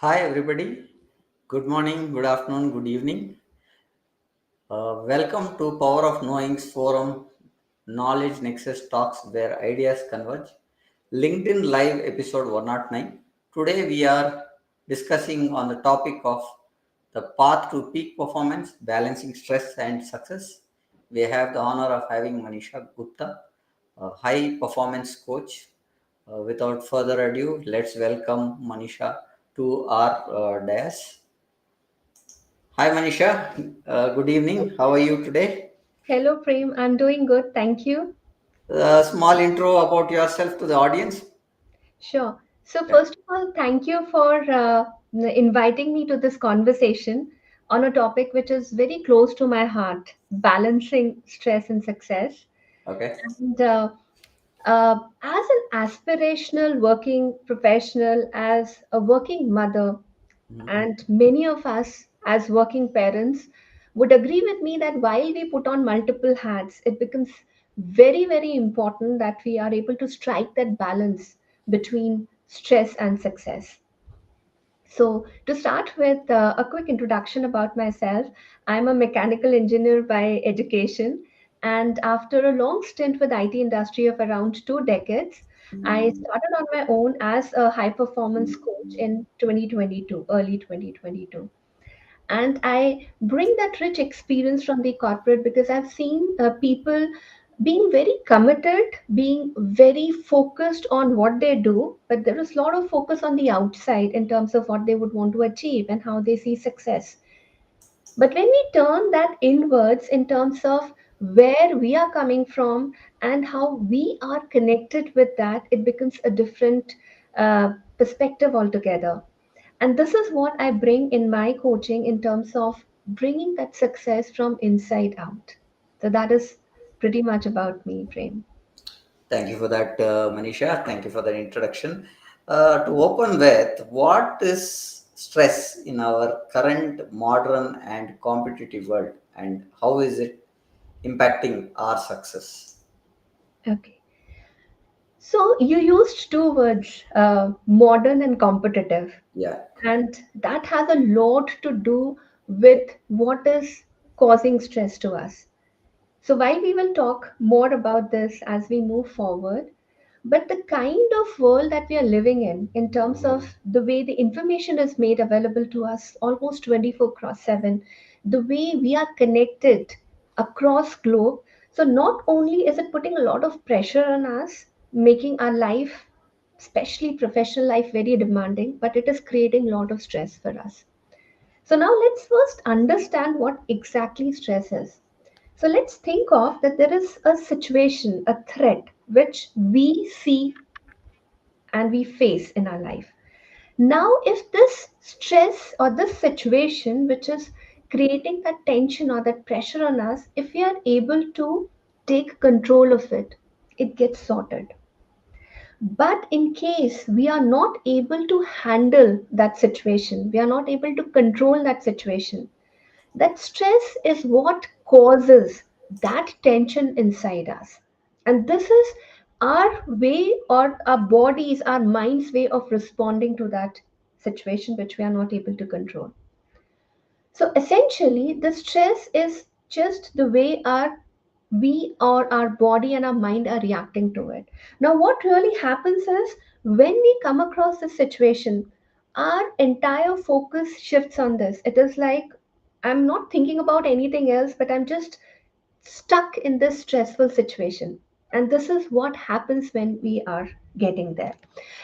Hi, everybody. Good morning, good afternoon, good evening. Welcome to Power of Knowing's Forum Knowledge Nexus Talks where ideas converge. LinkedIn Live episode 109. Today we are discussing on the topic of the path to peak performance, balancing stress and success. We have the honor of having Manisha Gupta, a high performance coach. Without further ado, let's welcome Manisha to our dais. Hi Manisha, good evening. How are you today? Hello, Prem. I'm doing good. Thank you. Small intro about yourself to the audience. Sure. So, Yeah. first of all, thank you for inviting me to this conversation on a topic which is very close to my heart, balancing stress and success. Okay. And as an aspirational working professional, as a working mother, Mhm. and many of us as working parents would agree with me that while we put on multiple hats, it becomes very, very important that we are able to strike that balance between stress and success. So, to start with a quick introduction about myself, I'm a mechanical engineer by education. And after a long stint with IT industry of around 2 decades, I started on my own as a high performance coach in 2022, early 2022. And I bring that rich experience from the corporate because I've seen people being very committed, being very focused on what they do, but there is a lot of focus on the outside in terms of what they would want to achieve and how they see success. But when we turn that inwards in terms of where we are coming from and how we are connected with that, it becomes a different perspective altogether. And this is what I bring in my coaching in terms of bringing that success from inside out. So that is pretty much about me, Prem. Thank you for that, Manisha. Thank you for that introduction. To open with, what is stress in our current modern and competitive world, and how is it impacting our success? Okay. So you used two words, modern and competitive, Yeah. and that has a lot to do with what is causing stress to us. So while we will talk more about this as we move forward, but the kind of world that we are living in terms of the way the information is made available to us almost 24 cross 7, the way we are connected across globe. So not only is it putting a lot of pressure on us, making our life, especially professional life, very demanding, but it is creating a lot of stress for us. So now let's first understand what exactly stress is. So let's think of that there is a situation, a threat, which we see and we face in our life. Now, if this stress or this situation, which is creating that tension or that pressure on us, if we are able to take control of it, it gets sorted. But in case we are not able to handle that situation, we are not able to control that situation, that stress is what causes that tension inside us. And this is our way or our bodies, our mind's way of responding to that situation which we are not able to control. So essentially, the stress is just the way we or our body and our mind are reacting to it. Now, what really happens is when we come across this situation, our entire focus shifts on this. It is like I'm not thinking about anything else, but I'm just stuck in this stressful situation. And this is what happens when we are getting there.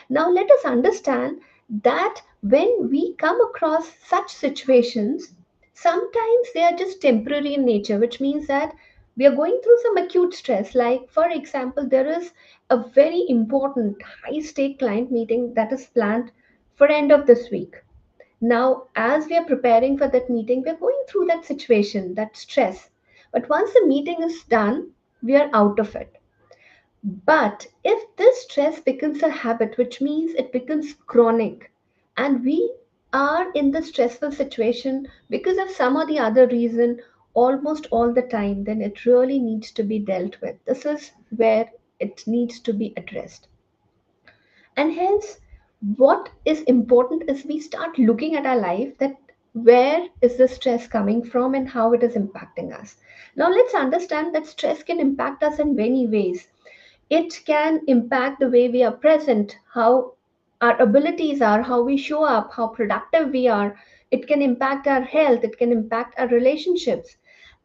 Now, let us understand that when we come across such situations, sometimes they are just temporary in nature, which means that we are going through some acute stress. Like, for example, there is a very important high stake client meeting that is planned for end of this week. Now, as we are preparing for that meeting, we're going through that situation, that stress. But once the meeting is done, we are out of it. But if this stress becomes a habit, which means it becomes chronic, and we are in the stressful situation because of some or the other reason almost all the time, then it really needs to be dealt with. This is where it needs to be addressed. And hence, what is important is we start looking at our life, that where is the stress coming from and how it is impacting us. Now let's understand that stress can impact us in many ways. It can impact the way we are present, how our abilities are, how we show up, how productive we are. It can impact our health, it can impact our relationships.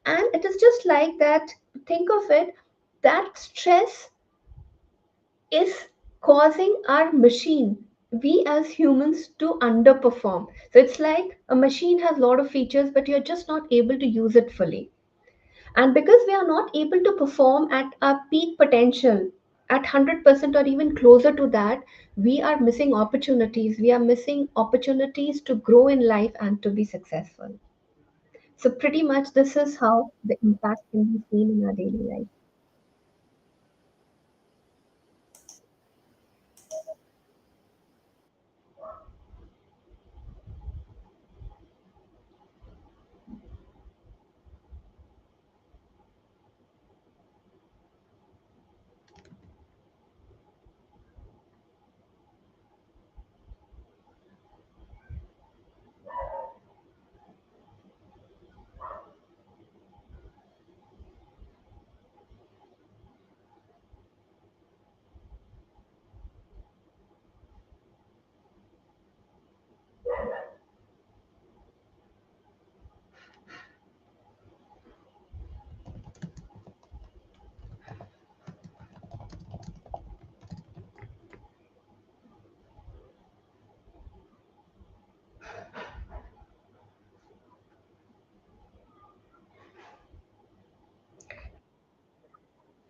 And it is just like that. Think of it, that stress is causing our machine, we as humans, to underperform. So it's like a machine has a lot of features, but you're just not able to use it fully. And because we are not able to perform at our peak potential, at 100% or even closer to that, we are missing opportunities. We are missing opportunities to grow in life and to be successful. So, pretty much, this is how the impact can be seen in our daily life.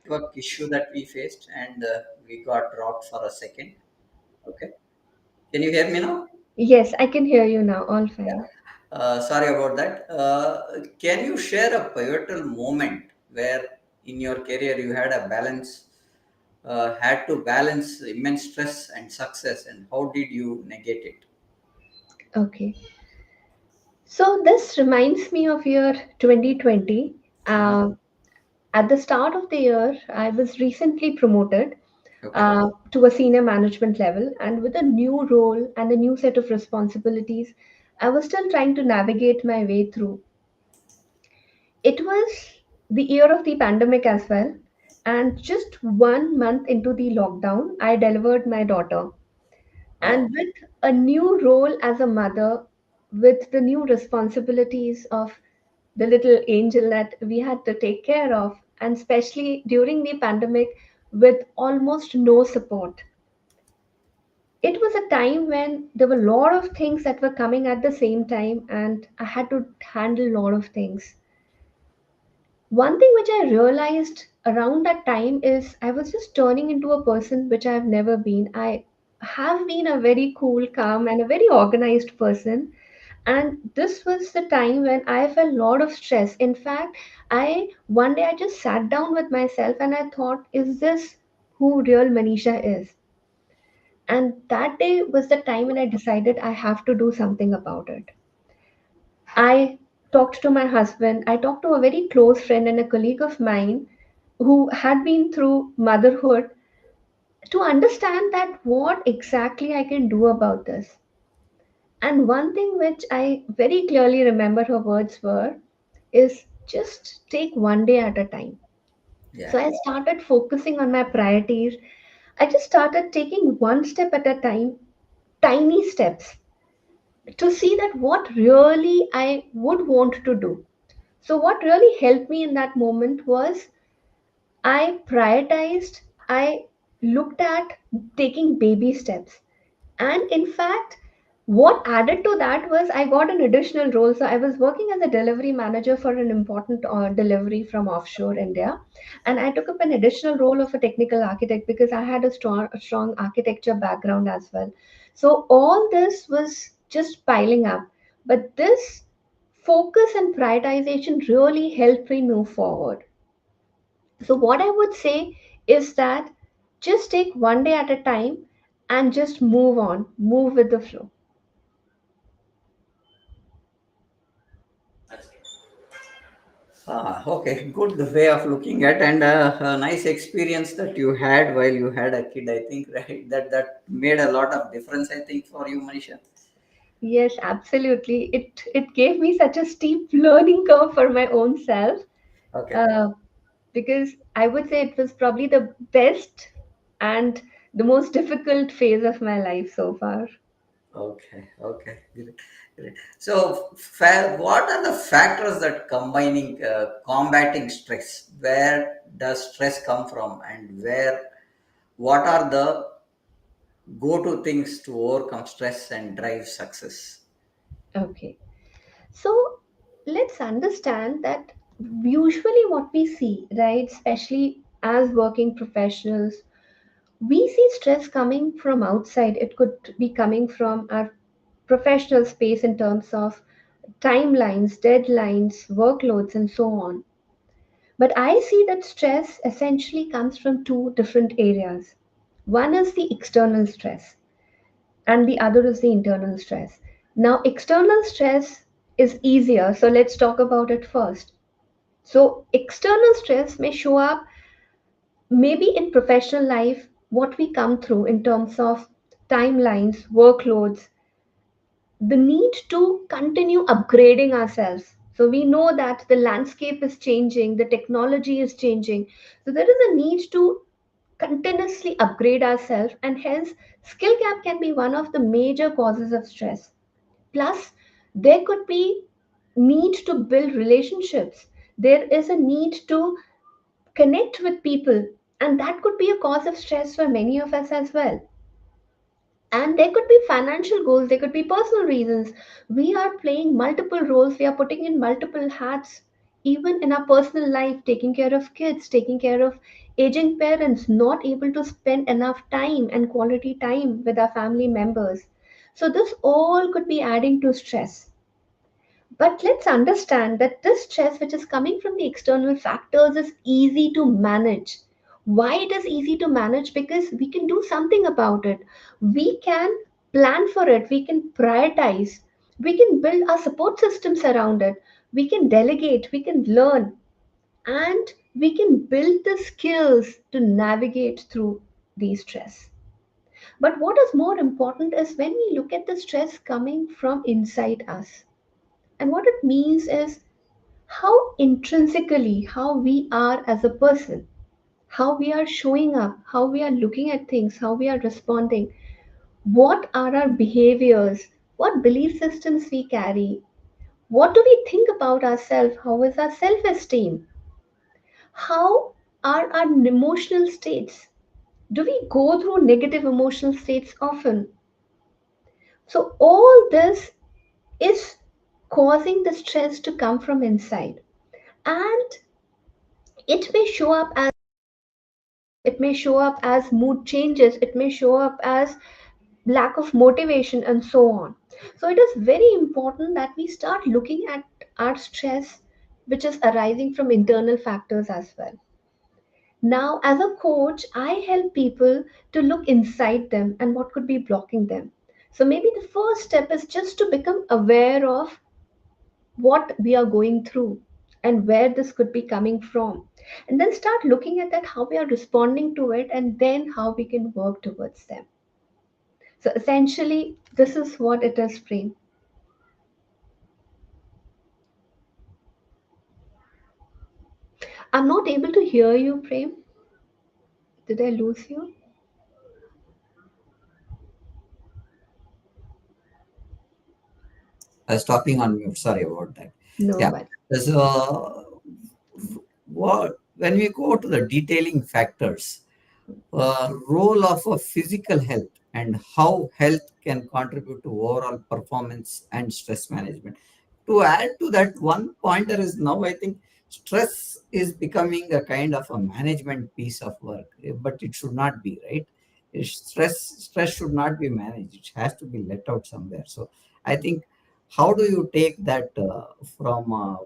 Network issue that we faced, and we got dropped for a second. Okay. Can you hear me now? Yes, I can hear you now. All fine. Sorry about that. Can you share a pivotal moment where in your career you had a balance, had to balance immense stress and success, and how did you negate it? Okay. So, this reminds me of year 2020. Mhm. At the start of the year, I was recently promoted Okay. to a senior management level, and with a new role and a new set of responsibilities, I was still trying to navigate my way through. It was the year of the pandemic as well, and just 1 month into the lockdown, I delivered my daughter. Wow. And with a new role as a mother, with the new responsibilities of the little angel that we had to take care of, and especially during the pandemic with almost no support. It was a time when there were a lot of things that were coming at the same time, and I had to handle a lot of things. One thing which I realized around that time is I was just turning into a person which I have never been. I have been a very cool, calm, and a very organized person. And this was the time when I felt a lot of stress. In fact, I one day I just sat down with myself and I thought, is this who real Manisha is? And that day was the time when I decided I have to do something about it. I talked to my husband, I talked to a very close friend and a colleague of mine who had been through motherhood, to understand that what exactly I can do about this. And one thing which I very clearly remember her words were is just take one day at a time. So Yeah. I started focusing on my priorities. I just started taking one step at a time, tiny steps, to see that what really I would want to do. So, what really helped me in that moment was I prioritized, I looked at taking baby steps. And in fact, what added to that was I got an additional role. So, I was working as a delivery manager for an important delivery from offshore India. And I took up an additional role of a technical architect because I had a strong architecture background as well. So, all this was just piling up. But this focus and prioritization really helped me move forward. So, what I would say is that just take one day at a time and just move on, move with the flow. Okay, good way of looking at, and a nice experience that you had while you had a kid. I think right that made a lot of difference. I think for you, Manisha. Yes, absolutely. It gave me such a steep learning curve for my own self, Okay, uh, because I would say it was probably the best and the most difficult phase of my life so far. okay, great, great. So, what are the factors that combining combating stress? Where does stress come from, and what are the go-to things to overcome stress and drive success? Okay. So let's understand that usually what we see, right, especially as working professionals, we see stress coming from outside. It could be coming from our professional space in terms of timelines, deadlines, workloads, and so on. But I see that stress essentially comes from two different areas. One is the external stress, and the other is the internal stress. Now, external stress is easier, so let's talk about it first. So, external stress may show up maybe in professional life, what we come through in terms of timelines, workloads, the need to continue upgrading ourselves. So, we know that the landscape is changing, the technology is changing. So, there is a need to continuously upgrade ourselves, and hence, skill gap can be one of the major causes of stress. Plus, there could be need to build relationships. There is a need to connect with people, and that could be a cause of stress for many of us as well. And there could be financial goals, there could be personal reasons. We are playing multiple roles, we are putting in multiple hats, even in our personal life, taking care of kids, taking care of aging parents, not able to spend enough time and quality time with our family members. So, this all could be adding to stress. But let's understand that this stress, which is coming from the external factors, is easy to manage. Why it is easy to manage? Because we can do something about it. We can plan for it. We can prioritize. We can build our support systems around it. We can delegate. We can learn. And we can build the skills to navigate through the stress. But what is more important is when we look at the stress coming from inside us. And what it means is how intrinsically, how we are as a person, how we are showing up, how we are looking at things, how we are responding, what are our behaviors, what belief systems we carry, what do we think about ourselves, how is our self esteem, how are our emotional states. Do we go through negative emotional states often? So, all this is causing the stress to come from inside. And it may show up as mood changes, it may show up as lack of motivation, and so on. So it is very important that we start looking at our stress, which is arising from internal factors as well. Now, as a coach, I help people to look inside them and what could be blocking them. So maybe the first step is just to become aware of what we are going through and where this could be coming from, and then start looking at that, how we are responding to it, and then how we can work towards them. So essentially this is what it is, Prem. I'm not able to hear you, Prem. Did I lose you? I was talking on mute. Sorry about that. No, Yeah. but So, when we go to the detailing factors, role of a physical health and how health can contribute to overall performance and stress management. To add to that, one pointer is now I think stress is becoming a kind of a management piece of work, but it should not be, right? Stress should not be managed. It has to be let out somewhere. So I think, how do you take that from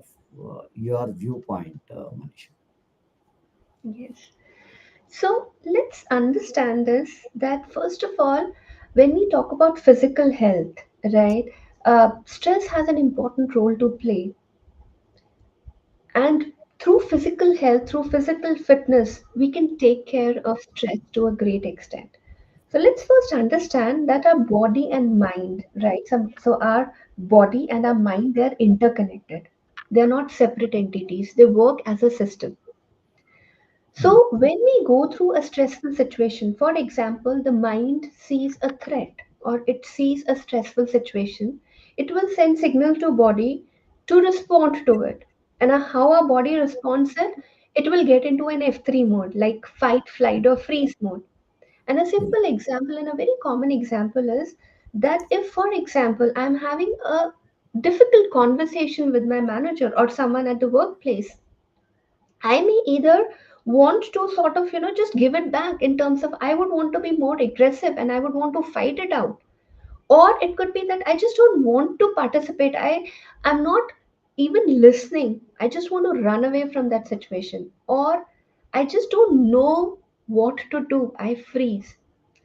your viewpoint, Manisha? yes. So let's understand this, that first of all, when we talk about physical health, right, stress has an important role to play. And through physical health, through physical fitness, we can take care of stress to a great extent. So let's first understand that our body and mind, right? So our body and our mind, they're interconnected. They're not separate entities. They work as a system. Mm. So when we go through a stressful situation, for example, the mind sees a threat or it sees a stressful situation, it will send signal to body to respond to it. And how our body responds it will get into an F3 mode, like fight, flight, or freeze mode. And a Yeah. simple example and a very common example is that if, for example, I'm having a difficult conversation with my manager or someone at the workplace, I may either want to sort of, just give it back in terms of I would want to be more aggressive and I would want to fight it out. Or it could be that I just don't want to participate. I'm not even listening. I just want to run away from that situation. Or I just don't know what to do. I freeze.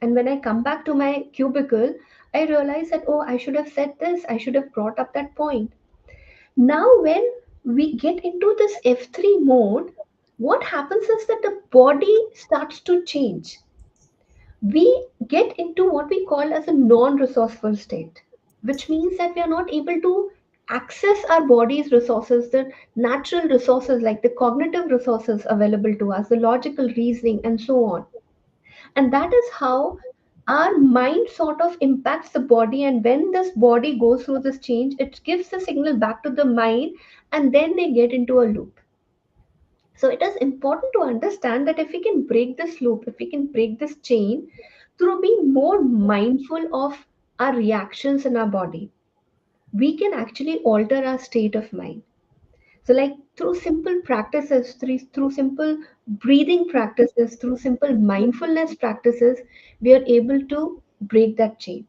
And when I come back to my cubicle, I realize that, oh, I should have said this. I should have brought up that point. Now, when we get into this F3 mode, what happens is that the body starts to change. We get into what we call as a non-resourceful state, which means that we are not able to access our body's resources, the natural resources like the cognitive resources available to us, the logical reasoning, and so on. And that is how our mind sort of impacts the body. And when this body goes through this change, it gives the signal back to the mind, and then they get into a loop. So it is important to understand that if we can break this loop, if we can break this chain through being more mindful of our reactions in our body, we can actually alter our state of mind. So, like through simple practices, through simple breathing practices, through simple mindfulness practices, we are able to break that chain.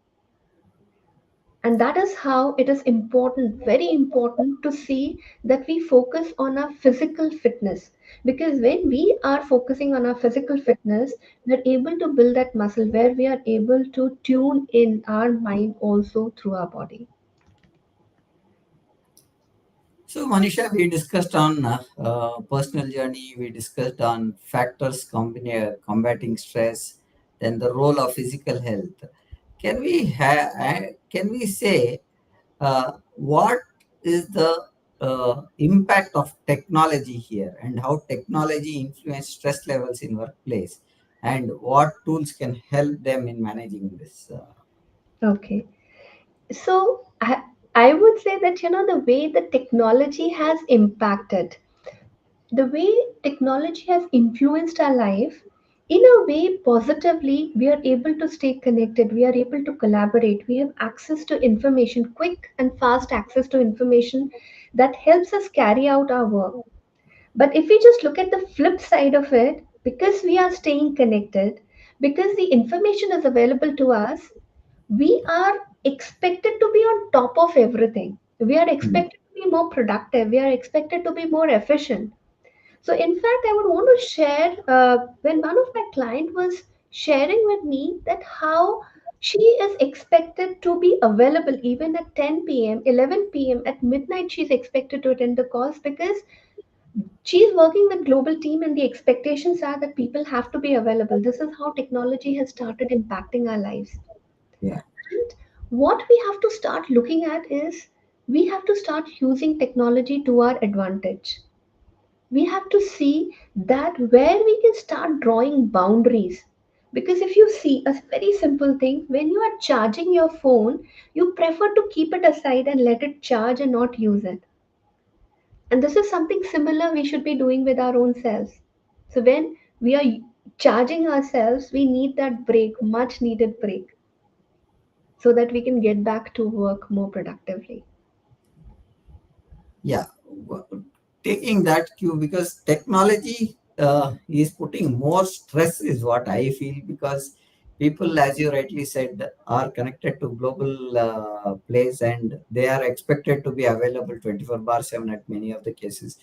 And that is how it is important, very important to see that we focus on our physical fitness. Because when we are focusing on our physical fitness, we're able to build that muscle where we are able to tune in our mind also through our body. So, Manisha, we discussed on personal journey. We discussed on factors combating stress, then the role of physical health. Can we say what is the impact of technology here, and how technology influence stress levels in workplace, and what tools can help them in managing this? Okay. So I would say that, the way the technology has impacted, the way technology has influenced our life, in a way positively, we are able to stay connected, we are able to collaborate, we have access to information, quick and fast access to information that helps us carry out our work. But if we just look at the flip side of it, because we are staying connected, because the information is available to us, we are expected to be on top of everything. We are Mm. expected to be more productive. We are expected to be more efficient. So, in fact, I would want to share when one of my client was sharing with me that how she is expected to be available even at 10 p.m., 11 p.m. at midnight. She's expected to attend the calls because she's working with global team, and the expectations are that people have to be available. This is how technology has started impacting our lives. Yeah. And what we have to start looking at is we have to start using technology to our advantage. We have to see that where we can start drawing boundaries. Because if you see a very simple thing, when you are charging your phone, you prefer to keep it aside and let it charge and not use it. And this is something similar we should be doing with our own selves. So when we are charging ourselves, we need that break, much needed break, so that we can get back to work more productively. Yeah, taking that cue, because technology is putting more stress is what I feel, because people, as you rightly said, are connected to global place, and they are expected to be available 24 bar 7 at many of the cases.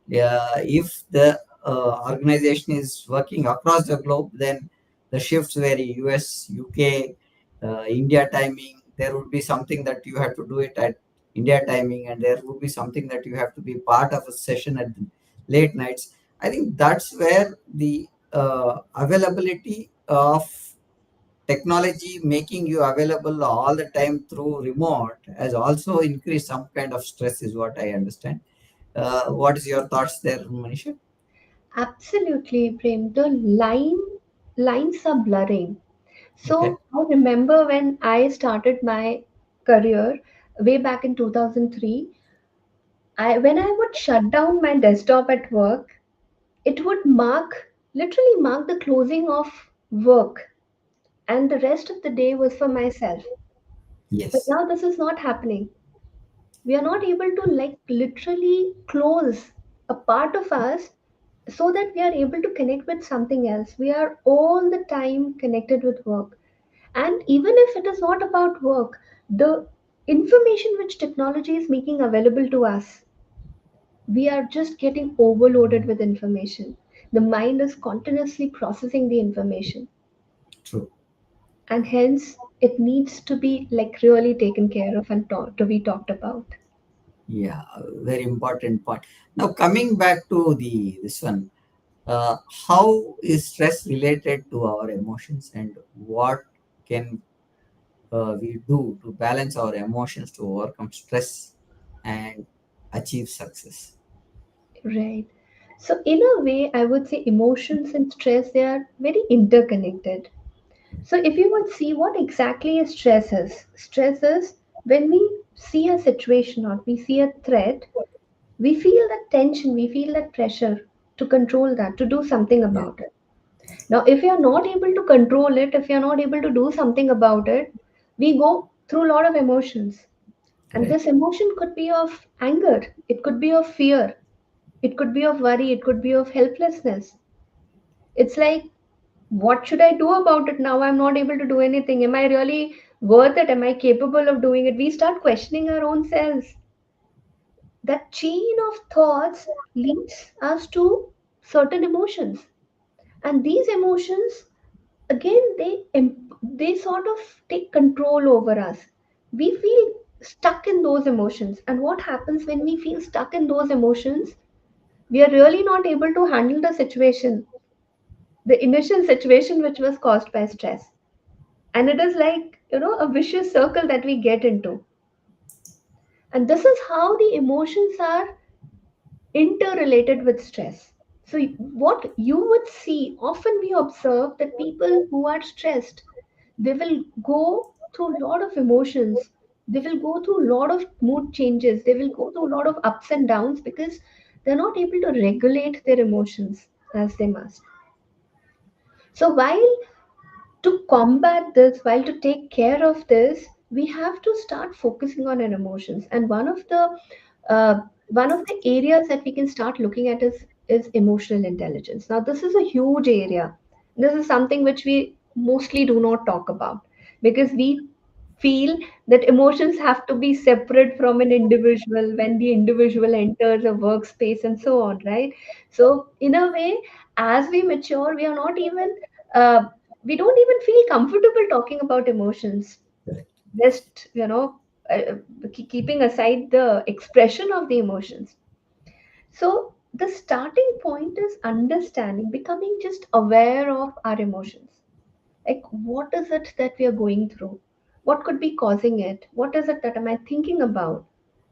Yeah, if the organization is working across the globe, then the shifts vary: US, UK, India timing. There would be something that you have to do it at India timing, and there would be something that you have to be part of a session at late nights. I think that's where the availability of technology making you available all the time through remote has also increased some kind of stress, is what I understand. What is your thoughts there, Manisha? Absolutely, Prem. The lines are blurring. Okay. So I remember when I started my career way back in 2003, when I would shut down my desktop at work, it would literally mark the closing of work, and the rest of the day was for myself. But Yes. now this is not happening. We are not able to like literally close a part of us so that we are able to connect with something else. We are all the time connected with work. And even if it is not about work, the information which technology is making available to us, we are just getting overloaded with information. The mind is continuously processing the information, True. and hence it needs to be like really taken care of and to be talked about. Yeah, very important point. Now coming back to the this one, uh, how is stress related to our emotions, and what can we do to balance our emotions to overcome stress and achieve success? Right. So in a way, I would say emotions and stress, they are very interconnected. So if you would see what exactly is stress is when we see a situation or we see a threat, we feel that tension, we feel that pressure to control that, to do something Yeah, about it. Now, if you're not able to control it, if you're not able to do something about it, we go through a lot of emotions. And right. this emotion could be of anger, it could be of fear, it could be of worry, it could be of helplessness. It's like, what should I do about it now? I'm not able to do anything. Am I really worth it? Am I capable of doing it? We start questioning our own selves. That chain of thoughts leads us to certain emotions. And these emotions, again, they sort of take control over us. We feel stuck in those emotions. And what happens when we feel stuck in those emotions? We are really not able to handle the initial situation which was caused by stress. And it is like, a vicious circle that we get into. And this is how the emotions are interrelated with stress. So, what you would see often, we observe that people who are stressed, they will go through a lot of emotions. They will go through a lot of mood changes. They will go through a lot of ups and downs because they're not able to regulate their emotions as they must. So, while to combat this, while to take care of this, we have to start focusing on our emotions. And uh, one of the areas that we can start looking at is emotional intelligence. Now, this is a huge area. This is something which we mostly do not talk about because we feel that emotions have to be separate from an individual when the individual enters a workspace and so on, right? So, in a way, as we mature, uh, we don't even feel comfortable talking about emotions. Correct. Just, keeping aside the expression of the emotions. So, the starting point is understanding, becoming just aware of our emotions. Like, what is it that we are going through? What could be causing it? What is it that am I thinking about?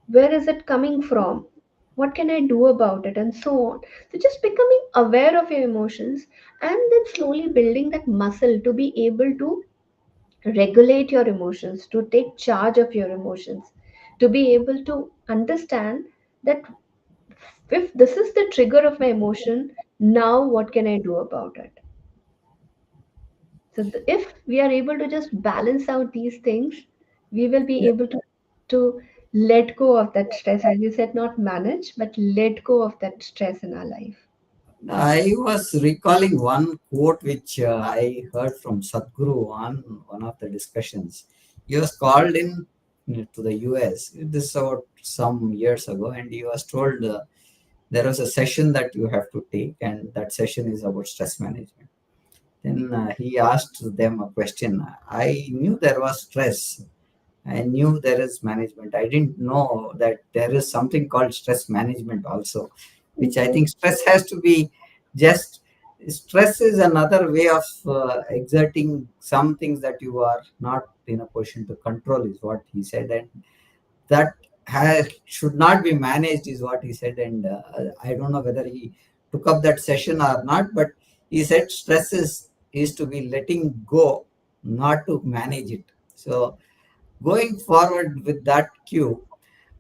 Where is it coming from? What can I do about it? And so on. So, just becoming aware of your emotions and then slowly building that muscle to be able to regulate your emotions, to take charge of your emotions, to be able to understand that if this is the trigger of my emotion, now what can I do about it? So, if we are able to just balance out these things, we will be Yeah. able to let go of that stress. As you said, not manage, but let go of that stress in our life. I was recalling one quote which I heard from Sadhguru on one of the discussions. He was called in to the US. This is about some years ago, and he was told there was a session that you have to take, and that session is about stress management. Then he asked them a question. I knew there was stress, I knew there is management. I didn't know that there is something called stress management also, which I Mhm. think stress has to be just stress is another way of exerting some things that you are not in a position to control, is what he said, and that should not be managed, is what he said. And I don't know whether he took up that session or not, but he said stress is to be letting go, not to manage it. So going forward with that cue,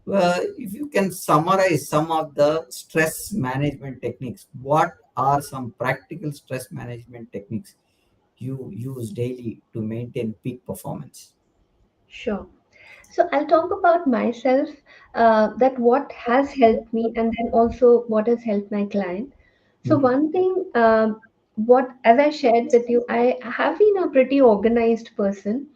if you can summarize some of the stress management techniques, what are some practical stress management techniques you use daily to maintain peak performance? Sure. So I'll talk about myself, that what has helped me, and then also what has helped my client. So Mhm. one thing, what as I shared with you, I have been a pretty organized person,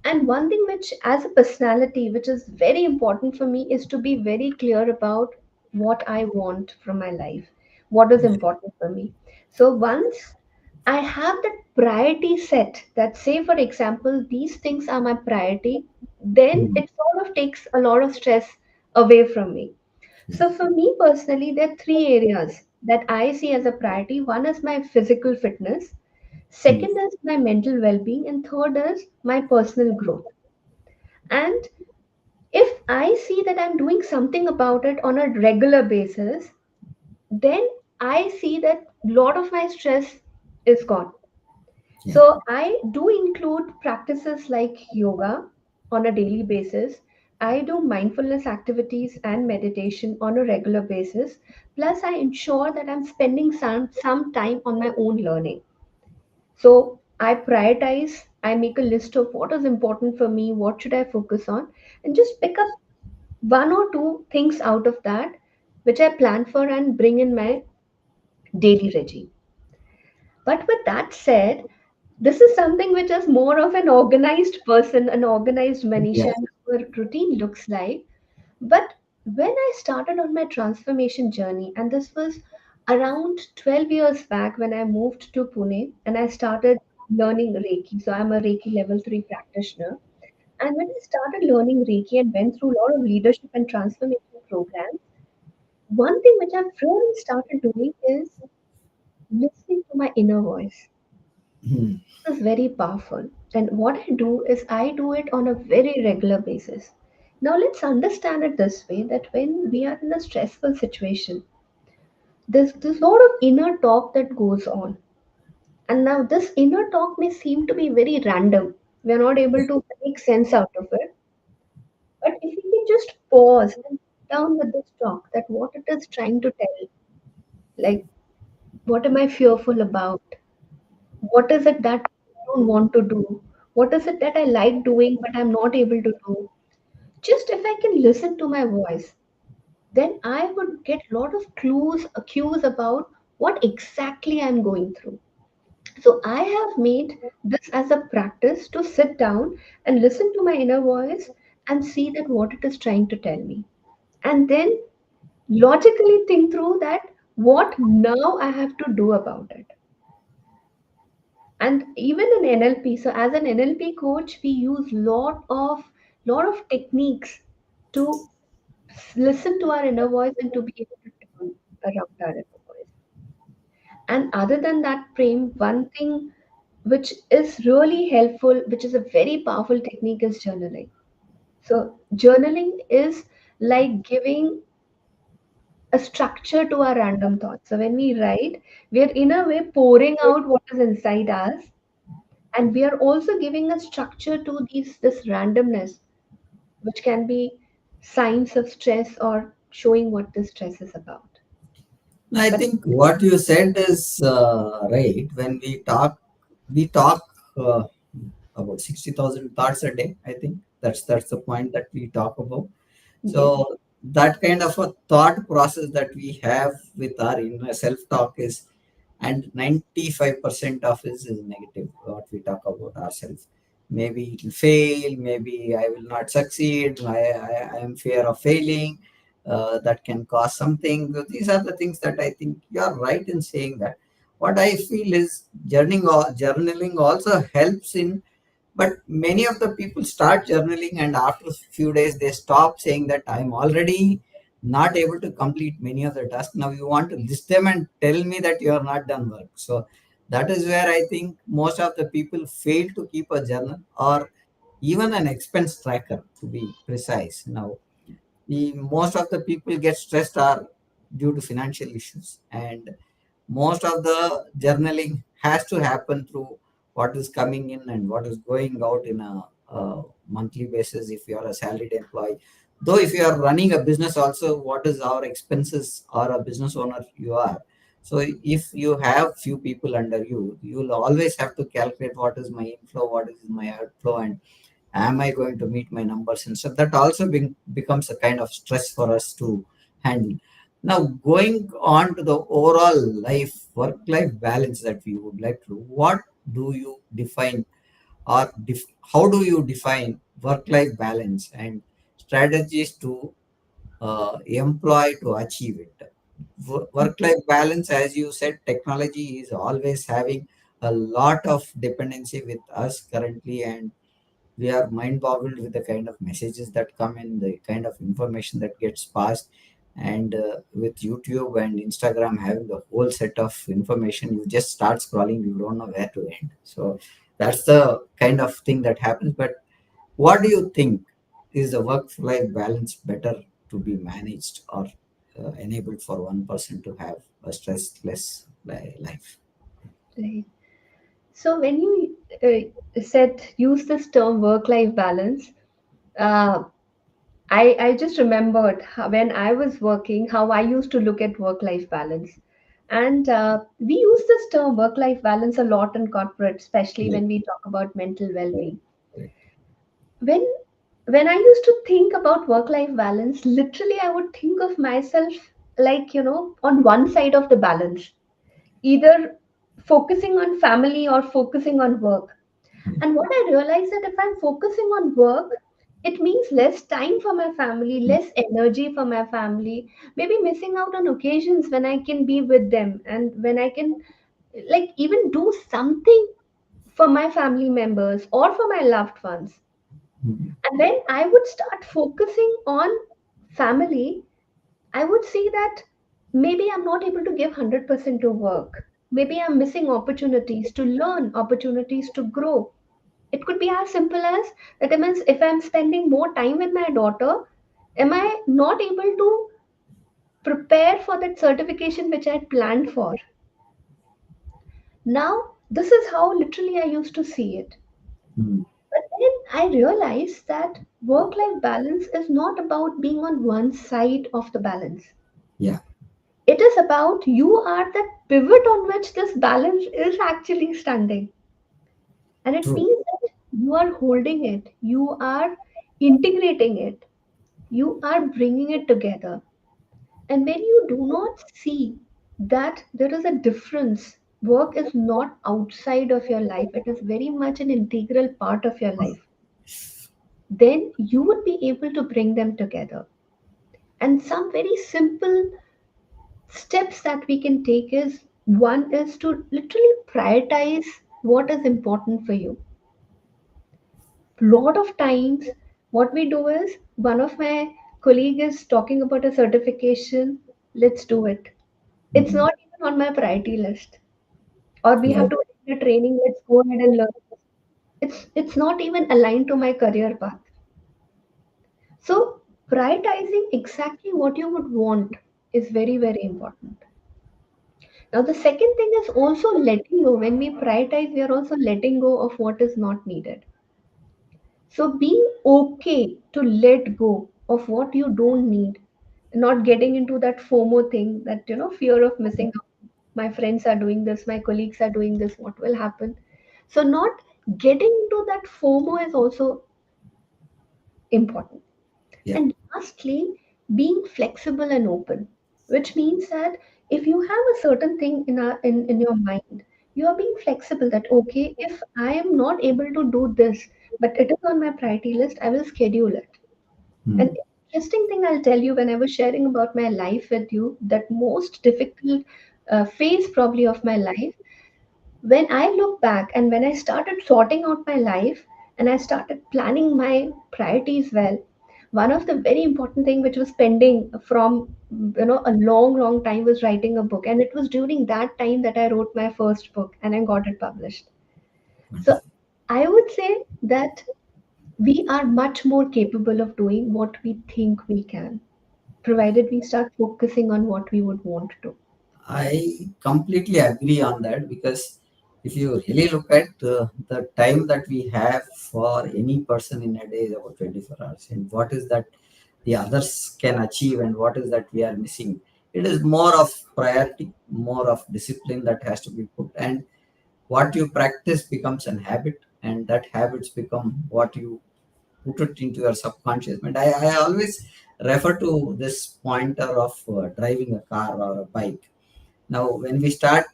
and one thing which, as a personality, which is very important for me, is to be very clear about what I want from my life, what is important for me. So once I have that priority set, that say, for example, these things are my priority, then Mhm. it sort of takes a lot of stress away from me. Yeah. So for me personally, there are three areas that I see as a priority. One is my physical fitness, Mhm. second is my mental well-being, and third is my personal growth. And if I see that I'm doing something about it on a regular basis, then I see that a lot of my stress is gone. Yeah. So I do include practices like yoga on a daily basis. I do mindfulness activities and meditation on a regular basis. Plus, I ensure that I'm spending some time on my own learning. So I prioritize, I make a list of what is important for me, what should I focus on, and just pick up one or two things out of that which I plan for and bring in my daily regime. But with that said, this is something which is more of an organized person, an organized Yeah. Manisha, and her routine looks like. But when I started on my transformation journey, and this was around 12 years back when I moved to Pune and I started learning Reiki. So I'm a Reiki level 3 practitioner. And when I started learning Reiki and went through a lot of leadership and transformation programs, one thing which I've really started doing is listening to my inner voice. Mhm. This is very powerful. And what I do is I do it on a very regular basis. Now let's understand it this way, that when we are in a stressful situation, there's this lot of inner talk that goes on. And now this inner talk may seem to be very random. We are not able to make sense out of it. But if we can just pause and sit down with this talk, that what it is trying to tell, like what am I fearful about? What is it that I don't want to do? What is it that I like doing but I'm not able to do? Just if I can listen to my voice, then I would get a lot of cues about what exactly I'm going through. So I have made this as a practice to sit down and listen to my inner voice and see that what it is trying to tell me. And then logically think through that what now I have to do about it. And even in NLP, so as an NLP coach, we use lot of techniques to listen to our inner voice and to be able to turn around our inner voice. And other than that, Prem, one thing which is really helpful, which is a very powerful technique, is journaling. So journaling is like giving a structure to our random thoughts. So when we write, we are in a way pouring out what is inside us, and we are also giving a structure to this randomness, which can be signs of stress or showing what the stress is about. I But think what you said is right. When we talk about 60,000 thoughts a day. I think that's the point that we talk about. yes, So that kind of a thought process that we have with our inner self-talk is, and 95% of it is negative, what we talk about ourselves. Maybe it will fail, maybe I will not succeed, I am fear of failing, that can cause something. So these are the things that I think you are right in saying that. What I feel is journaling also helps in But many of the people start journaling, and after a few days they stop, saying that I'm already not able to complete many of the tasks. Now you want to list them and tell me that you are not done work. So that is where I think most of the people fail to keep a journal, or even an expense tracker, to be precise. Now the most of the people get stressed are due to financial issues, and most of the journaling has to happen through what is coming in and what is going out in a monthly basis if you are a salaried employee. Though if you are running a business also, what is our expenses, or a business owner you are. So if you have few people under you, you will always have to calculate what is my inflow, what is my outflow, and am I going to meet my numbers and stuff. That also becomes a kind of stress for us to handle. Now, going on to the overall life work life balance that we would like to, what do you define, or how do you define work life balance, and strategies to employ to achieve it? Work life balance, as you said, technology is always having a lot of dependency with us currently, and we are mind boggled with the kind of messages that come in, the kind of information that gets passed. And with YouTube and Instagram having the whole set of information, you just start scrolling, you don't know where to end. So that's the kind of thing that happens. But what do you think, is the work life balance better to be managed, or enabled for one person to have a stressless life? Right. So when you said use this term work-life balance, uh, I just remembered how, when I was working, how I used to look at work-life balance. And we use this term work-life balance a lot in corporate, especially Right, when we talk about mental well-being. right. When when I used to think about work-life balance, literally I would think of myself like, on one side of the balance, either focusing on family or focusing on work. And what I realized that if I'm focusing on work, it means less time for my family, less energy for my family, maybe missing out on occasions when I can be with them and when I can like even do something for my family members or for my loved ones. Mhm. And when I would start focusing on family, I would see that maybe I'm not able to give 100% to work. Maybe I'm missing opportunities to learn, opportunities to grow. It could be as simple as that means if I'm spending more time with my daughter, am I not able to prepare for that certification which I had planned for? Now, this is how literally I used to see it. Mhm. But then I realized that work life balance is not about being on one side of the balance. Yeah, It is about you are the pivot on which this balance is actually standing. And it true. means that you are holding it, you are integrating it, you are bringing it together. And when you do not see that there is a difference, work is not outside of your life, it is very much an integral part of your life, then you would be able to bring them together. And some very simple steps that we can take is one is to literally prioritize what is important for you. Lot of times what we do is one of my colleague is talking about a certification, let's do it. It's Mhm. not even on my priority list. Or we Yeah. have to attend a training, let's go ahead and learn. It's not even aligned to my career path. So prioritizing exactly what you would want is very, very important. Now the second thing is also letting go. When we prioritize, we are also letting go of what is not needed. So being okay to let go of what you don't need, not getting into that FOMO thing, that fear of missing out. My friends are doing this, my colleagues are doing this, what will happen? So not getting into that FOMO is also important. Yeah. And lastly, being flexible and open, which means that if you have a certain thing in your mind, you are being flexible that okay, if I am not able to do this, but it is on my priority list, I will schedule it. An Hmm. interesting thing I'll tell you when I was sharing about my life with you, that most difficult phase probably of my life, when I look back and when I started sorting out my life, and I started planning my priorities well, one of the very important thing which was pending from a long time was writing a book, and it was during that time that I wrote my first book and I got it published. So Wonderful. I would say that we are much more capable of doing what we think we can, provided we start focusing on what we would want to. I completely agree on that because if you really look at the time that we have for any person in a day is about 24 hours, and what is that the others can achieve and what is that we are missing. It is more of priority, more of discipline that has to be put, and what you practice becomes an habit, and that habits become what you put it into your subconscious mind. I always refer to this pointer of driving a car or a bike. Now, when we start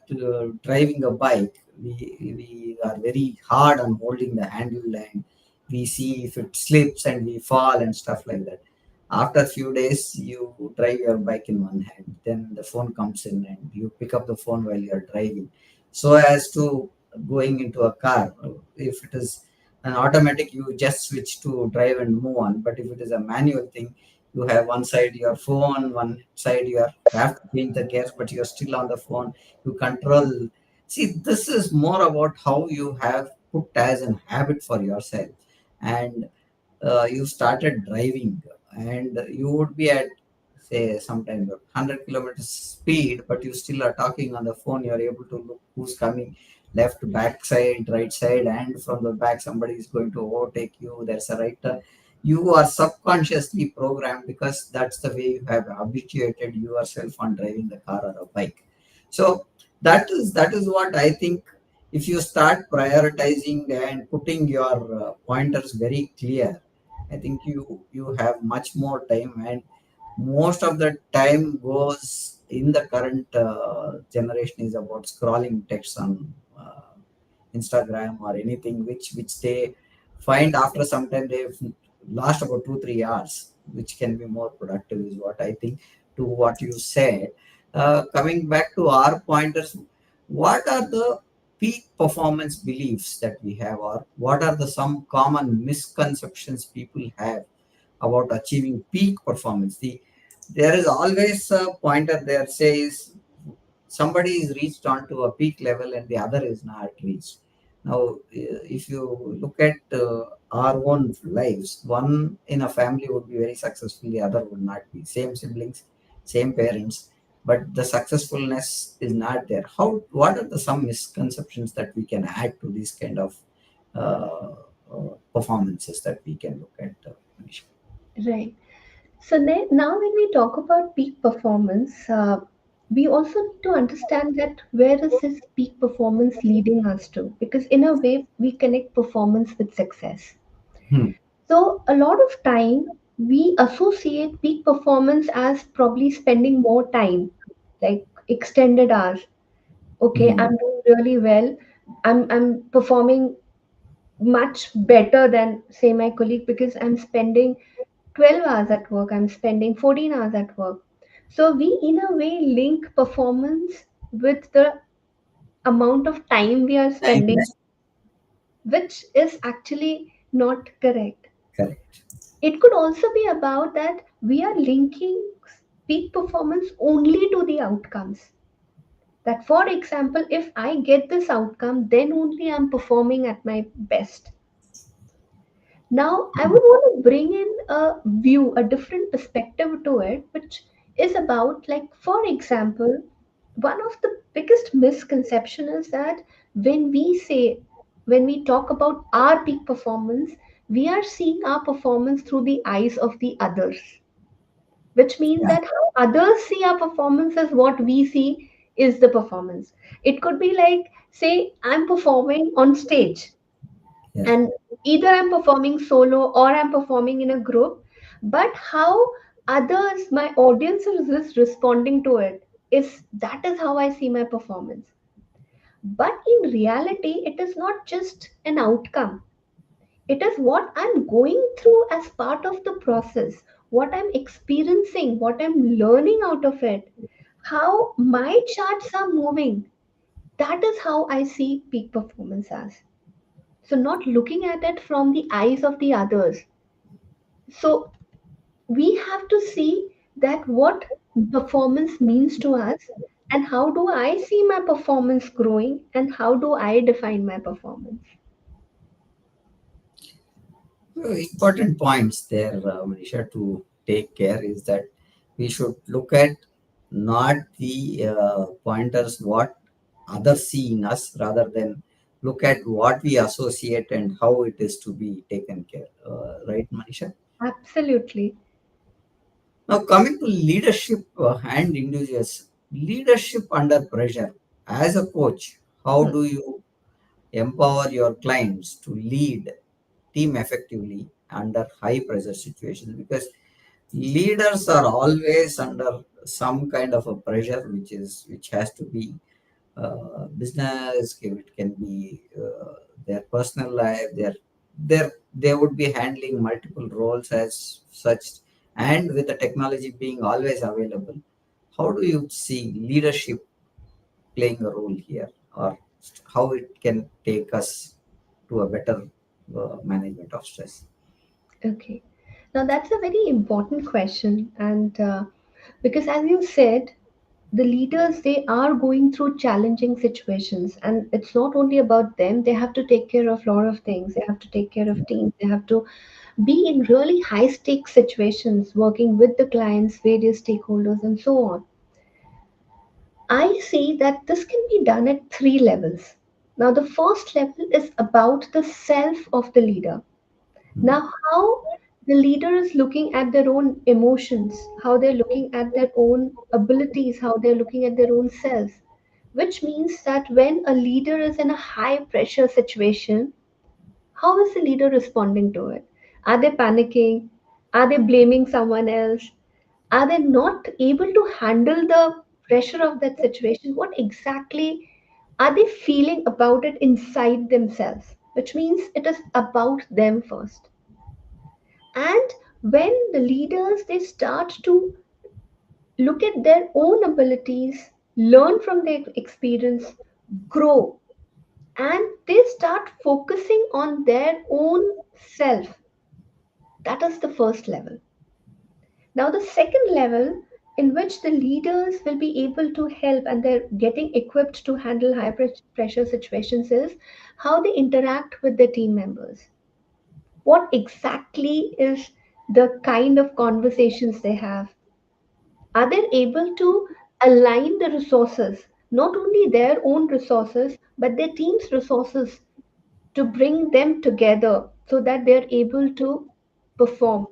driving a bike, we are very hard on holding the handle, and we see if it slips and we fall and stuff like that. After a few days, you drive your bike in one hand, then the phone comes in and you pick up the phone while you're driving. So as to going into a car, if it is an automatic, you just switch to drive and move on. But if it is a manual thing, you have one side your phone, one side you have to change the gears, but you're still on the phone. You control. See, this is more about how you have put as an habit for yourself, and you started driving, and you would be at say sometime 100 kilometers speed, but you still are talking on the phone. You're able to look who's coming left, back side, right side, and from the back somebody is going to overtake you. There's a right turn. You are subconsciously programmed because that's the way you have habituated yourself on driving the car or a bike. So that is what I think. If you start prioritizing and putting your pointers very clear, I think you have much more time, and most of the time goes in the current generation is about scrolling text on Instagram or anything which they find after some time they've lost about 2 3 hours, which can be more productive is what I think. To what you said, coming back to our pointers, what are the peak performance beliefs that we have, or what are the some common misconceptions people have about achieving peak performance? There is always a pointer there says somebody is reached onto a peak level and the other is not reached. Now, if you look at our own lives, one in a family would be very successful, the other would not be. Same siblings, same parents, but the successfulness is not there. What are the some misconceptions that we can add to these kind of uh, performances that we can look at, Manisha? Right. So now when we talk about peak performance, we also need to understand that where is this peak performance leading us to? Because in a way, we connect performance with success. Hmm. So a lot of time we associate peak performance as probably spending more time, like extended hours. Okay, Hmm. I'm doing really well. I'm performing much better than say my colleague because I'm spending 12 hours at work, I'm spending 14 hours at work. So we in a way link performance with the amount of time we are spending, Thanks. which is actually not correct. Correct. It could also be about that we are linking peak performance only to the outcomes. That, for example, if I get this outcome, then only I'm performing at my best. Now, I would want to bring in a view, a different perspective to it, which is about, like, for example, one of the biggest misconception is that when we talk about our peak performance, we are seeing our performance through the eyes of the others, which means Yeah. that how others see our performance is what we see is the performance. It could be like, say, I'm performing on stage, Yeah. and either I'm performing solo or I'm performing in a group, but how others, my audience is responding to it, is that is how I see my performance. But in reality, it is not just an outcome. It is what I'm going through as part of the process, what I'm experiencing, what I'm learning out of it, how my charts are moving. That is how I see peak performance as. So, not looking at it from the eyes of the others. So, we have to see that what performance means to us, and how do I see my performance growing, and how do I define my performance. Important points there, Manisha, to take care is that we should look at not the pointers what others see in us, rather than look at what we associate and how it is to be taken care. Right, Manisha? Absolutely. Now, coming to leadership and individuals, leadership under pressure. As a coach, how Hmm. do you empower your clients to lead team effectively under high pressure situations? Because leaders are always under some kind of a pressure, which has to be business, it can be their personal life, they would be handling multiple roles as such, and with the technology being always available, how do you see leadership playing a role here, or how it can take us to a better management of stress? Okay. Now, that's a very important question. And because, as you said, the leaders, they are going through challenging situations. And it's not only about them, they have to take care of a lot of things. They have to take care of teams. They have to be in really high stakes situations, working with the clients, various stakeholders, and so on. I see that this can be done at three levels. Now, the first level is about the self of the leader. Hmm. Now, how the leader is looking at their own emotions, how they're looking at their own abilities, how they're looking at their own selves, which means that when a leader is in a high pressure situation, how is the leader responding to it? Are they panicking? Are they blaming someone else? Are they not able to handle the pressure of that situation? What exactly are they feeling about it inside themselves? Which means it is about them first. And when the leaders, they start to look at their own abilities, learn from their experience, grow, and they start focusing on their own self, that is the first level. Now, the second level, in which the leaders will be able to help and they're getting equipped to handle pressure situations, is how they interact with their team members. What exactly is the kind of conversations they have? Are they able to align the resources, not only their own resources, but their team's resources, to bring them together so that they're able to perform?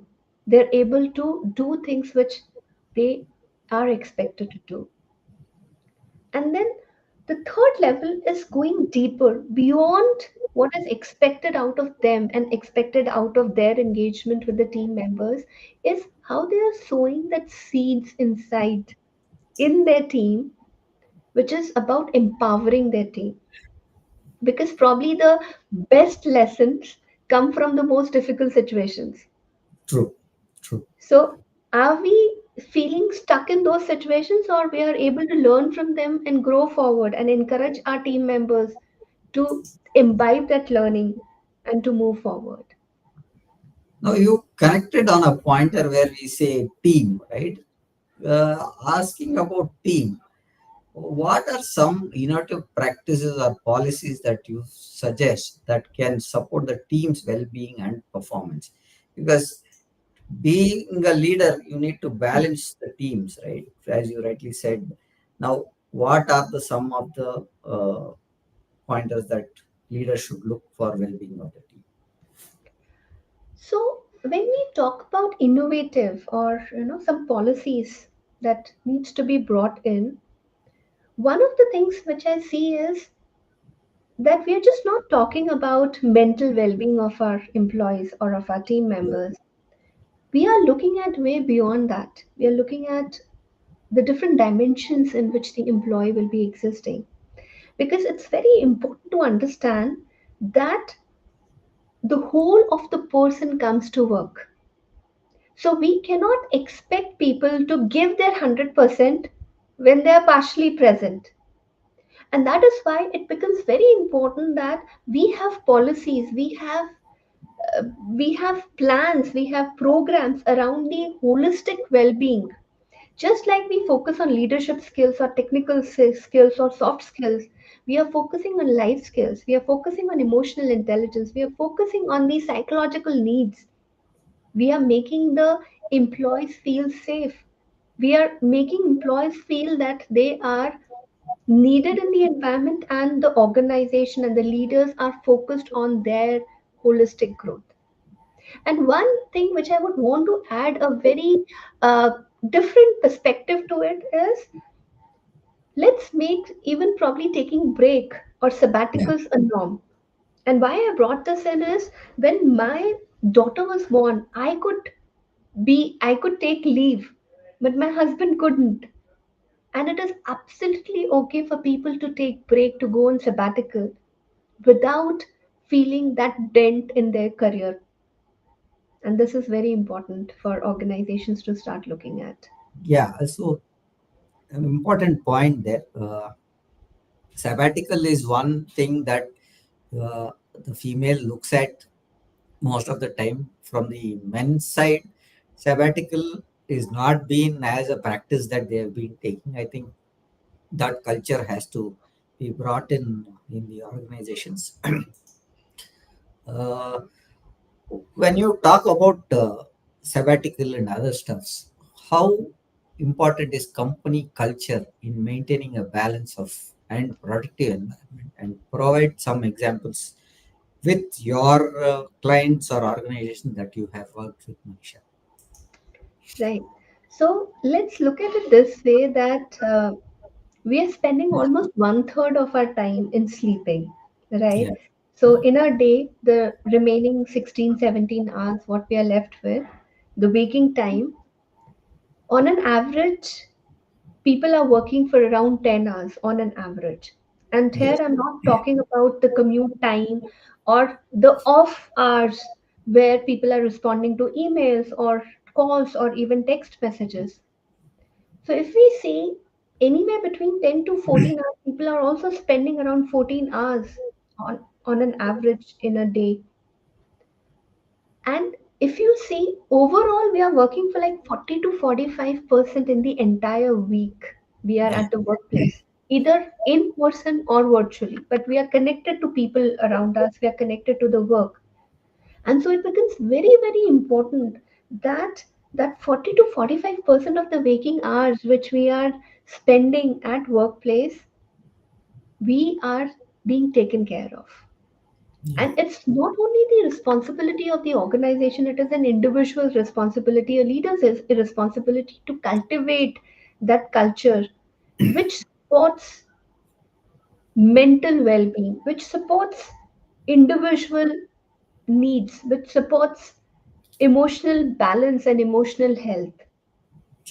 They're able to do things which they are expected to do. And then the third level is going deeper beyond what is expected out of them and expected out of their engagement with the team members, is how they are sowing that seeds inside in their team, which is about empowering their team. Because probably the best lessons come from the most difficult situations. True, true. So, are we feeling stuck in those situations, or we are able to learn from them and grow forward and encourage our team members to imbibe that learning and to move forward? Now you connected on a pointer where we say team, right? Asking about team, what are some innovative practices or policies that you suggest that can support the team's well-being and performance? Because being a leader, you need to balance the teams, right? As you rightly said. Now, what are the some of the pointers that leaders should look for well-being of the team? So, when we talk about innovative or some policies that needs to be brought in, one of the things which I see is that we are just not talking about mental well-being of our employees or of our team members. We are looking at way beyond that. We are looking at the different dimensions in which the employee will be existing, because it's very important to understand that the whole of the person comes to work. So we cannot expect people to give their 100% when they are partially present. And that is why it becomes very important that we have policies, we have plans, we have programs around the holistic well-being. Just like we focus on leadership skills or technical skills or soft skills, we are focusing on life skills, we are focusing on emotional intelligence, we are focusing on the psychological needs. We are making the employees feel safe. We are making employees feel that they are needed in the environment, and the organization and the leaders are focused on their holistic growth. And one thing which I would want to add a very different perspective to it is, let's make even probably taking break or Yeah. sabbaticals a norm. And why I brought this in is, when my daughter was born, I could take leave, but my husband couldn't. And it is absolutely okay for people to take break, to go on sabbatical without feeling that dent in their career. And this is very important for organizations to start looking at. Yeah, so an important point there. Sabbatical is one thing that the female looks at most of the time. From the men's side, sabbatical is not been as a practice that they have been taking. I think that culture has to be brought in the organizations. uh, when you talk about sabbatical and other stuffs, how important is company culture in maintaining a balance of and productive environment, and provide some examples with your clients or organization that you have worked with, Manisha. Right. So let's look at it this way, that we are spending almost one third of our time in sleeping, right? Yeah. So in our day, the remaining 16, 17 hours, what we are left with, the waking time, on an average, people are working for around 10 hours on an average. And here Yes. I'm not talking about the commute time or the off hours where people are responding to emails or calls or even text messages. So if we see, anywhere between 10 to 14 hours, people are also spending around 14 hours on an average in a day. And if you see, overall, we are working for like 40 to 45% in the entire week. We are Yeah. at the workplace, either in person or virtually, but we are connected to people around us, we are connected to the work. And so it becomes very, very important that that 40 to 45% of the waking hours which we are spending at workplace, we are being taken care of. Yeah. And it's not only the responsibility of the organization, it is an individual's responsibility, a leader's responsibility to cultivate that culture which supports mental well-being, which supports individual needs, which supports emotional balance and emotional health.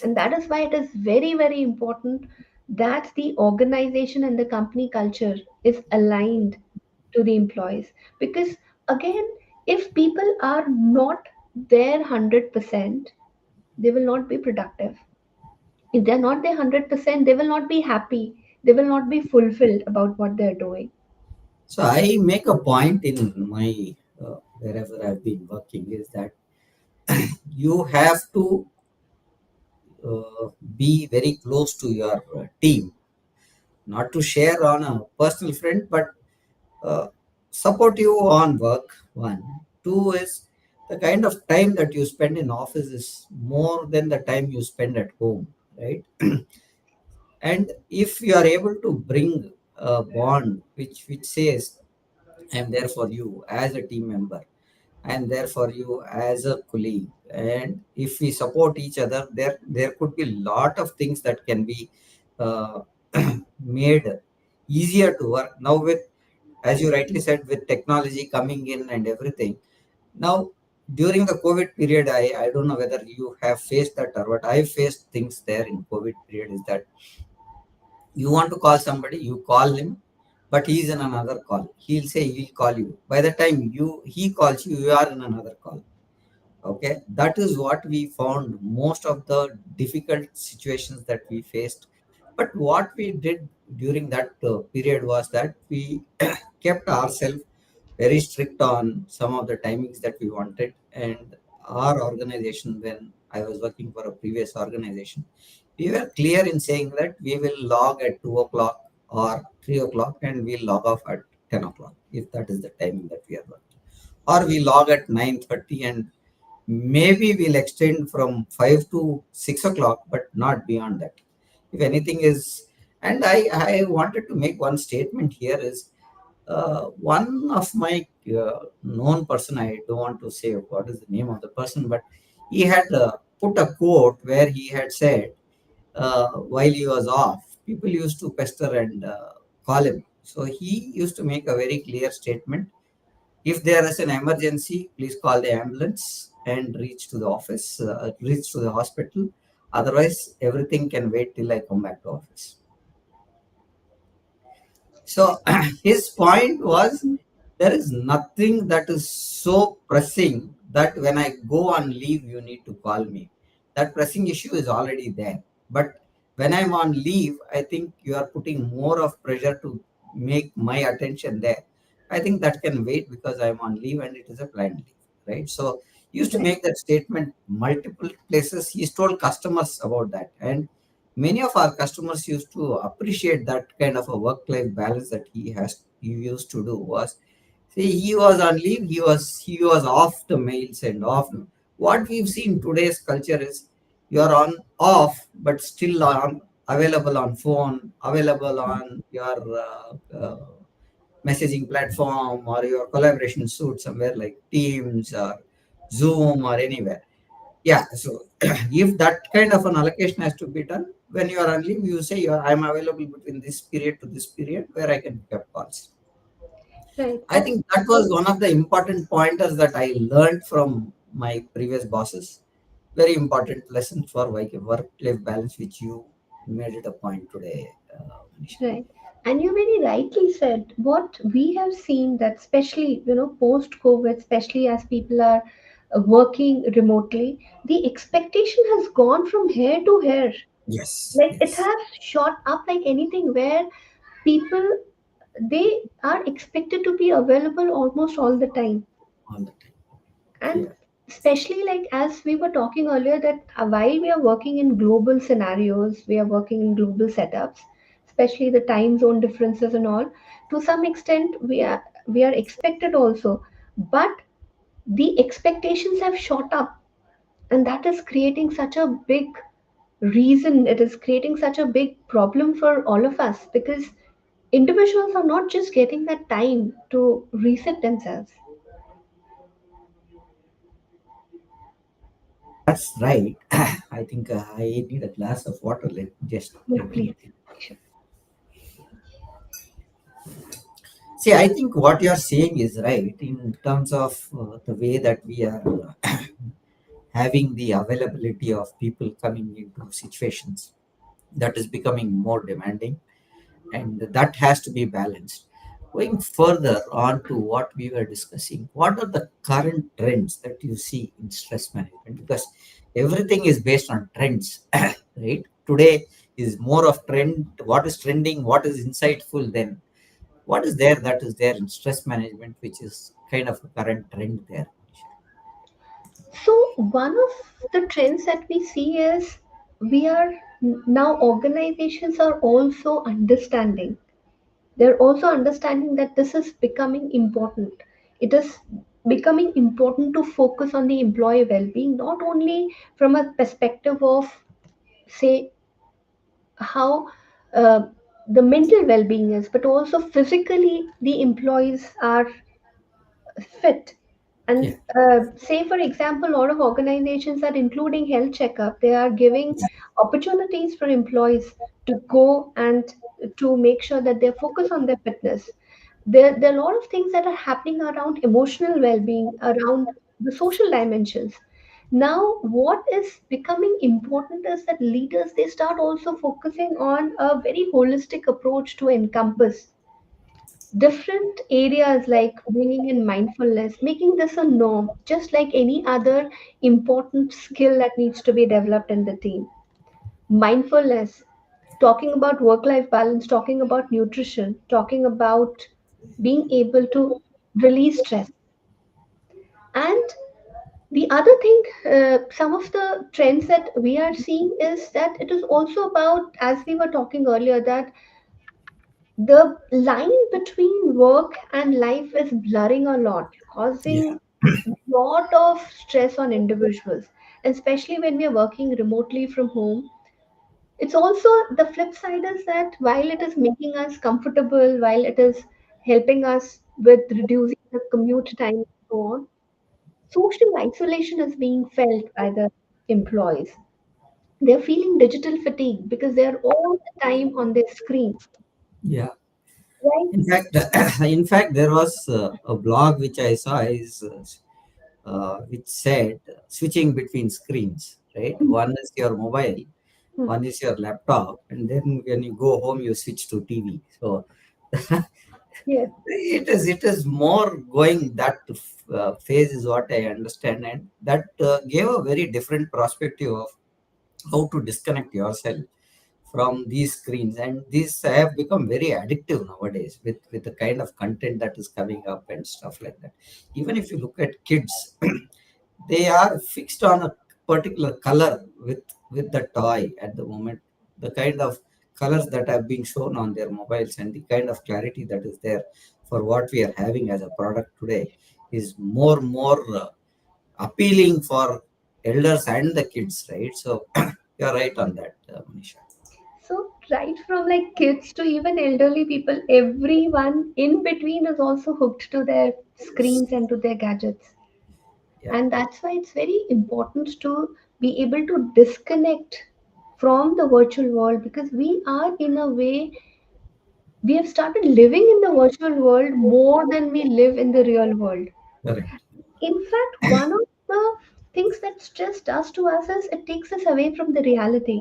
And that is why it is very, very important that the organization and the company culture is aligned to the employees. Because again, if people are not there 100%, they will not be productive. If they're not there 100%, they will not be happy. They will not be fulfilled about what they're doing. So I make a point in my wherever I've been working is that you have to be very close to your team, not to share on a personal front, but uh, support you on work. One, two is the kind of time that you spend in office is more than the time you spend at home, right? And if you are able to bring a bond which says, I am there for you as a team member, and there for you as a colleague, and if we support each other, there could be a lot of things that can be uh, made easier to work now with, as you rightly said, with technology coming in and everything. Now during the COVID period, I don't know whether you have faced that or what I faced things there in COVID period is that you want to call somebody, you call him, but he is in another call. He'll say he'll call you. By the time he calls you, you are in another call. Okay, that is what we found most of the difficult situations that we faced But what we did during that period was that we kept ourselves very strict on some of the timings that we wanted. And our organization, when I was working for a previous organization, we were clear in saying that we will log at 2 o'clock or 3 o'clock, and we'll log off at 10 o'clock if that is the timing that we are working. Or we log at 9:30, and maybe we'll extend from 5 to 6 o'clock, but not beyond that. If anything is, and I wanted to make one statement here is one of my known person, I don't want to say what is the name of the person, but he had put a quote where he had said, while he was off, people used to pester and call him. So he used to make a very clear statement: if there is an emergency, please call the ambulance and reach to the office, reach to the hospital. Otherwise, everything can wait till I come back to office. So his point was, there is nothing that is so pressing that when I go on leave, you need to call me. That pressing issue is already there. But when I'm on leave, I think you are putting more of pressure to make my attention there. I think that can wait because I'm on leave and it is a planned leave, right? So he used to Right. make that statement multiple places. He's told customers about that. And many of our customers used to appreciate that kind of a work-life balance that he used to do. Was, see, he was on leave, he was off the mails and off. What we've seen today's culture is you're on off but still on, available on phone, available on your messaging platform or your collaboration suite somewhere like Teams or Zoom or anywhere. Yeah, so if that kind of an allocation has to be done, when you are on leave, you say I'm available between this period to this period where I can pick up calls. Right. I think that was one of the important pointers that I learned from my previous bosses. Very important lesson for work-life balance, which you made it a point today, Manisha. Right. And you very rightly said what we have seen that, especially, post COVID, especially as people are working remotely, the expectation has gone from hair to hair. Yes, Like it yes, has shot up like anything, where people, they are expected to be available almost all the time. all the time. And Yeah, especially, like as we were talking earlier, that while we are working in global scenarios, we are working in global setups, especially the time zone differences and all, to some extent we are expected also. But the expectations have shot up, and that is creating such a big reason, it is creating such a big problem for all of us, because individuals are not just getting that time to reset themselves. that's right. I think I need a glass of water. Yeah, Let please. me think. Sure. See, I think what you're saying is right in terms of the way that we are having the availability of people coming into situations that is becoming more demanding, and that has to be balanced. Going further on to what we were discussing, what are the current trends that you see in stress management? Because everything is based on trends, right? Today is more of trend, what is trending, what is insightful, then what is there that is there in stress management, which is kind of a current trend there. So, one of the trends that we see is we are now, organizations are also understanding. They're also understanding that this is becoming important. It is becoming important to focus on the employee well being, not only from a perspective of, say, how uh, the mental well being is, but also physically the employees are fit. Yeah, And say, for example, a lot of organizations are including health checkup. They are giving opportunities for employees to go and to make sure that they focus on their fitness. There are a lot of things that are happening around emotional well-being, around the social dimensions. Now, what is becoming important is that leaders, they start also focusing on a very holistic approach to encompass different areas, like bringing in mindfulness, making this a norm, just like any other important skill that needs to be developed in the team. Mindfulness, talking about work life balance, talking about nutrition, talking about being able to release stress. And the other thing, some of the trends that we are seeing is that it is also about, as we were talking earlier, that the line between work and life is blurring a lot, Yeah, causing a lot of stress on individuals, especially when we are working remotely from home. It's also the flip side is that while it is making us comfortable, while it is helping us with reducing the commute time and so on, social isolation is being felt by the employees. They're feeling digital fatigue because they're all the time on their screen, yeah. right? In fact, there was a blog which I saw is which said switching between screens. Right, one is your mobile, Hmm. one is your laptop, and then when you go home, you switch to TV. So Yes. it is more going that phase is what I understand, and that gave a very different perspective of how to disconnect yourself from these screens, and these have become very addictive nowadays with the kind of content that is coming up and stuff like that. Even if you look at kids, they are fixed on a particular color with the toy at the moment. The kind of colors that are being shown on their mobiles and the kind of clarity that is there for what we are having as a product today is more appealing for elders and the kids, right? So you're right on that, Manisha. So, right from like kids to even elderly people, everyone in between is also hooked to their screens and to their gadgets. Yeah, And that's why it's very important to be able to disconnect from the virtual world, because we are, in a way, we have started living in the virtual world more than we live in the real world. correct. In fact, one of the things that stress does to us is it takes us away from the reality,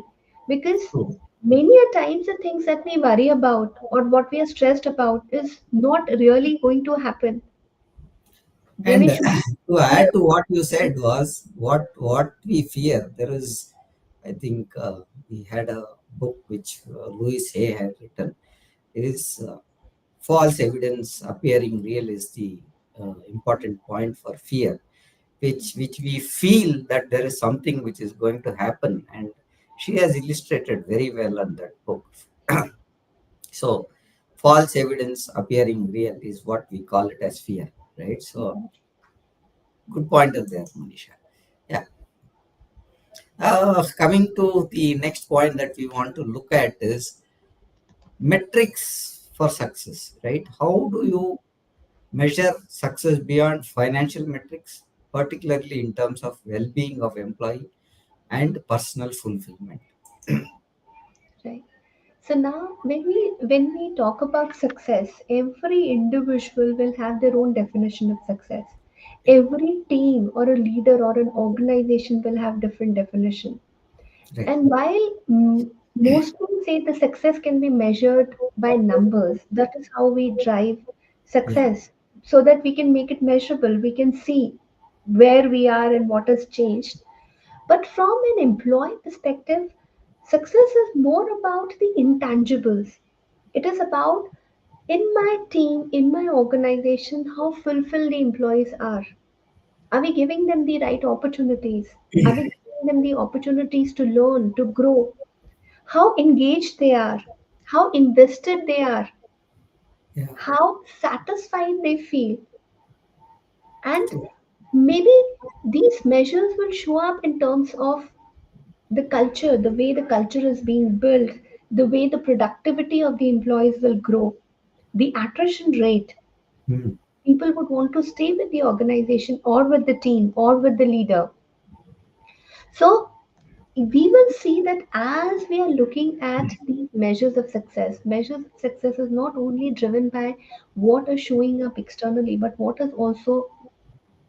because True. many a times the things that we worry about or what we are stressed about is not really going to happen. They And may show to fear. add to what you said was what we fear. There is, I think, we had a book which Louis Hay had written. Is false evidence appearing real is the important point for fear, which we feel that there is something which is going to happen, and she has illustrated very well on that book. So, false evidence appearing real is what we call it as fear, right? So, good pointer there, Manisha. Yeah. Coming to the next point that we want to look at is metrics for success, right? How do you measure success beyond financial metrics, particularly in terms of well-being of employee and personal fulfillment? Right. So now when we talk about success, every individual will have their own definition of success. Every team or a leader or an organization will have different definition. Right. And while most people say the success can be measured by numbers, that is how we drive Yeah. success, so that we can make it measurable. We can see where we are and what has changed. But from an employee perspective, success is more about the intangibles. It is about, in my team, in my organization, how fulfilled the employees are. Are we giving them the right opportunities? Are we giving them the opportunities to learn, to grow? How engaged they are, how invested they are, Yeah. how satisfied they feel. And maybe these measures will show up in terms of the culture, the way the culture is being built, the way the productivity of the employees will grow, the attrition rate. Hmm. People would want to stay with the organization or with the team or with the leader. So we will see that as we are looking at these measures of success is not only driven by what is showing up externally, but what is also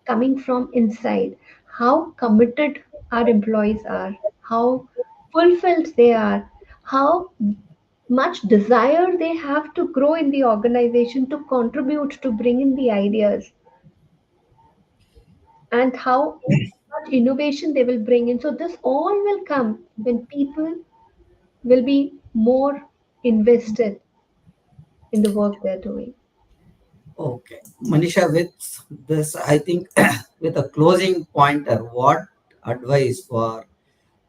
coming from inside. How committed our employees are, how fulfilled they are, how much desire they have to grow in the organization, to contribute, to bring in the ideas, and how much innovation they will bring in. So, this all will come when people will be more invested in the work they're doing. Okay. Manisha, with this, I think with a closing pointer, what advice for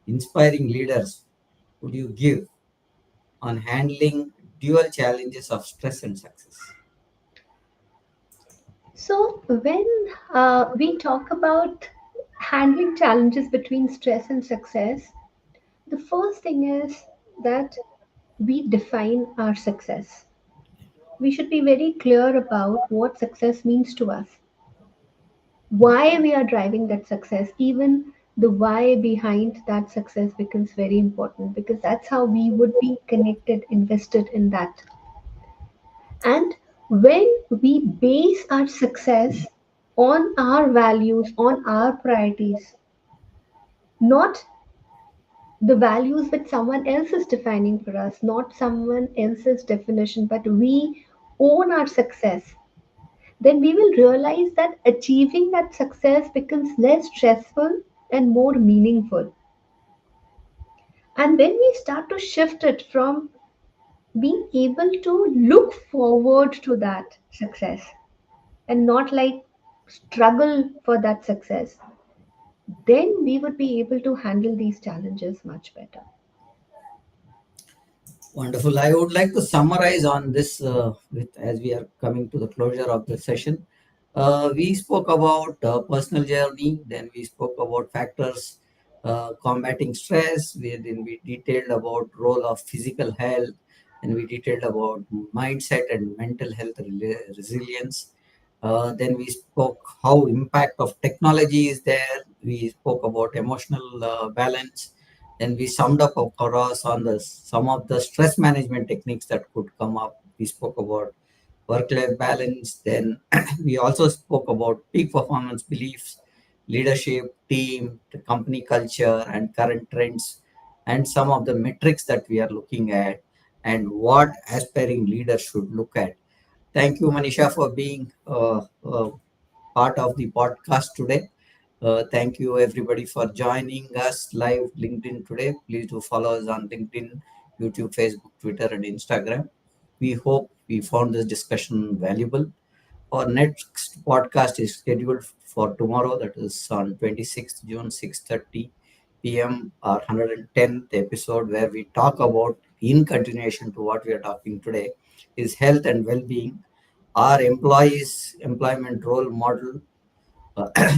inspiring leaders would you give on handling dual challenges of stress and success? So, when we talk about handling challenges between stress and success, the first thing is that we define our success. We should be very clear about what success means to us, why we are driving that success. Even the why behind that success becomes very important, because that's how we would be connected, invested in that. And when we base our success on our values, on our priorities, not the values which someone else is defining for us, not someone else's definition, but we own our success, then we will realize that achieving that success becomes less stressful and more meaningful. And when we start to shift it from being able to look forward to that success and not like struggle for that success, then we would be able to handle these challenges much better. Wonderful. I would like to summarize on this with as we are coming to the closure of the session. We spoke about personal journey, then we spoke about factors combating stress. Then we detailed about role of physical health, and we detailed about mindset and mental health resilience. Then we spoke how impact of technology is there. We spoke about emotional balance. Then we summed up across on the some of the stress management techniques that could come up. We spoke about work-life balance. Then we also spoke about peak performance beliefs, leadership, team, the company culture, and current trends, and some of the metrics that we are looking at, and what aspiring leaders should look at. Thank you, Manisha, for being part of the podcast today. Thank you, everybody, for joining us live LinkedIn today. Please do follow us on LinkedIn, YouTube, Facebook, Twitter, and Instagram. We hope we found this discussion valuable. Our next podcast is scheduled for tomorrow, that is on 26th June, 6:30 p.m., our 110th episode, where we talk about, in continuation to what we are talking today, is health and well-being. Our employees' employment role model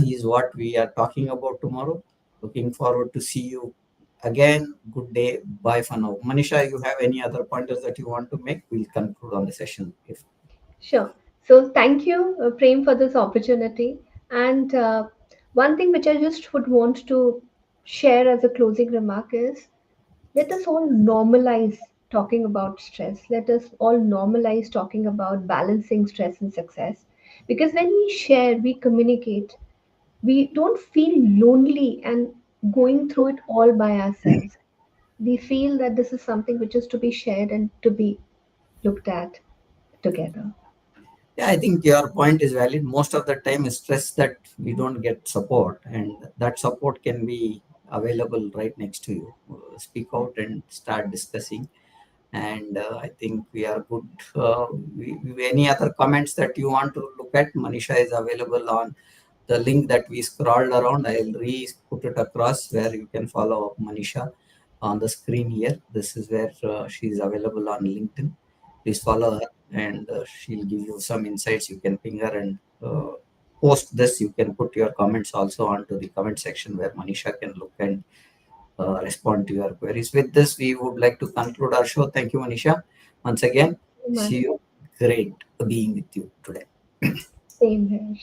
is what we are talking about tomorrow. Looking forward to see you again. Good day. Bye for now. Manisha, you have any other pointers that you want to make? We'll conclude on the session. If Sure. So thank you, Prem, for this opportunity. And one thing which I just would want to share as a closing remark is, let us all normalize talking about stress. Let us all normalize talking about balancing stress and success. Because when we share, we communicate, we don't feel lonely and going through it all by ourselves. We feel that this is something which is to be shared and to be looked at together. Yeah, I think your point is valid. Most of the time is stress that we don't get support, and that support can be available right next to you. Speak out and start discussing. And I think we are good. Any other comments that you want to look at? Manisha is available on the link that we scrolled around. I'll put it across where you can follow up Manisha on the screen here. This is where she is available on LinkedIn. Please follow her, and she'll give you some insights. You can ping her and post this. You can put your comments also onto the comment section where Manisha can look and respond to your queries. With this, we would like to conclude our show. Thank you, Manisha. Once again, So much. see you. Great being with you today. Same here.